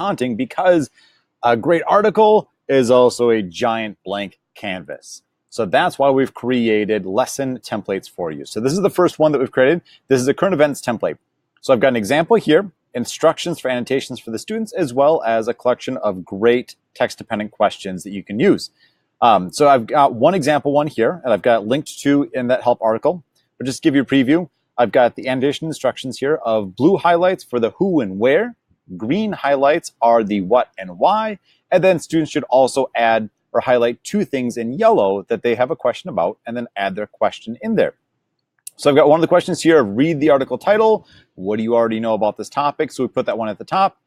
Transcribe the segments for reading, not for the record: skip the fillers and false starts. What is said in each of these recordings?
daunting because a great article is also a giant blank canvas. So that's why we've created lesson templates for you. So this is the first one that we've created. This is a current events template. So I've got an example here, instructions for annotations for the students, as well as a collection of great text-dependent questions that you can use. So I've got one example one here, and I've got linked to in that help article. But just to give you a preview, I've got the annotation instructions here of blue highlights for the who and where, green highlights are the what and why, and then students should also add or highlight two things in yellow that they have a question about, and then add their question in there. So I've got one of the questions here, read the article title. What do you already know about this topic? So we put that one at the top.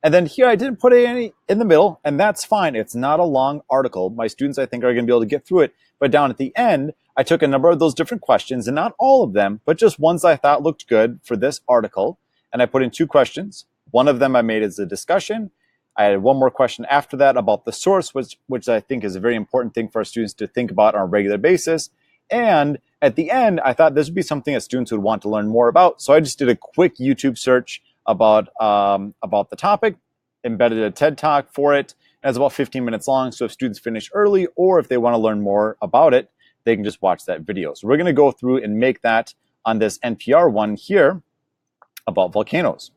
And then here I didn't put any in the middle, and that's fine. It's not a long article. My students, I think, are going to be able to get through it. But down at the end, I took a number of those different questions, and not all of them, but just ones I thought looked good for this article. And I put in two questions. One of them I made as a discussion. I had one more question after that about the source, which I think is a very important thing for our students to think about on a regular basis. And at the end, I thought this would be something that students would want to learn more about. So I just did a quick YouTube search about the topic, embedded a TED Talk for it, and it's about 15 minutes long. So if students finish early, or if they want to learn more about it, they can just watch that video. So we're going to go through and make that on this NPR one here about volcanoes.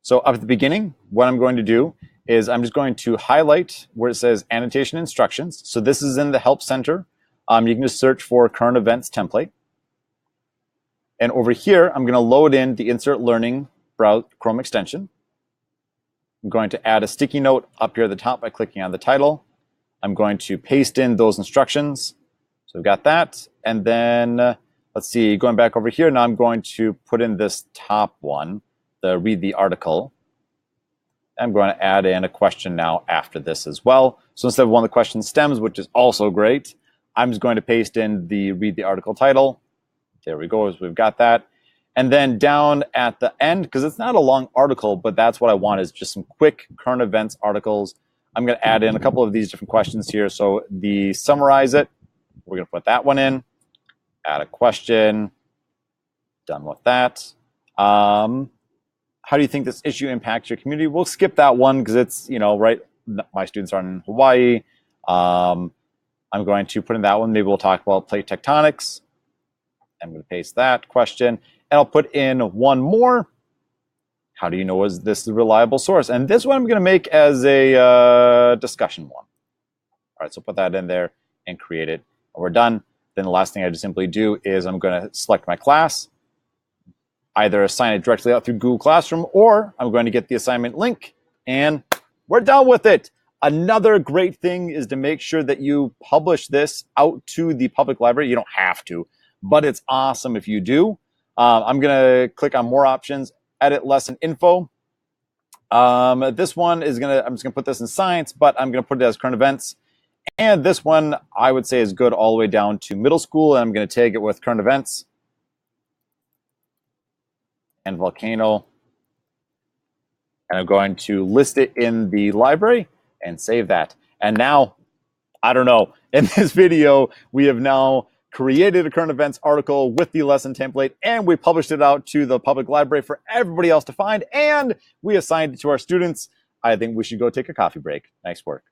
So up at the beginning, what I'm going to do is I'm just going to highlight where it says annotation instructions. So this is in the Help Center. You can just search for current events template. And over here, I'm going to load in the Insert Learning Chrome extension. I'm going to add a sticky note up here at the top by clicking on the title. I'm going to paste in those instructions. So we've got that. And then let's see, going back over here, now I'm going to put in this top one, the read the article. I'm going to add in a question now after this as well. So instead of one of the question stems, which is also great, I'm just going to paste in the read the article title. There we go, we've got that. And then down at the end, because it's not a long article, but that's what I want is just some quick current events articles. I'm going to add in a couple of these different questions here. So the summarize it, we're going to put that one in, add a question, done with that. How do you think this issue impacts your community? We'll skip that one because it's, right, my students are in Hawaii. I'm going to put in that one. Maybe we'll talk about plate tectonics. I'm going to paste that question. And I'll put in one more. How do you know is this a reliable source? And this one I'm going to make as a discussion one. All right, so put that in there and create it. And we're done. Then the last thing I just simply do is I'm going to select my class, either assign it directly out through Google Classroom, or I'm going to get the assignment link, and we're done with it. Another great thing is to make sure that you publish this out to the public library. You don't have to, but it's awesome if you do. I'm going to click on more options, edit lesson info. This one is I'm just going to put this in science, but I'm going to put it as current events. And this one I would say is good all the way down to middle school, and I'm going to tag it with current events and volcano, and I'm going to list it in the library and save that. And now, I don't know, in this video, we have now created a current events article with the lesson template, and we published it out to the public library for everybody else to find, and we assigned it to our students. I think we should go take a coffee break. Nice work.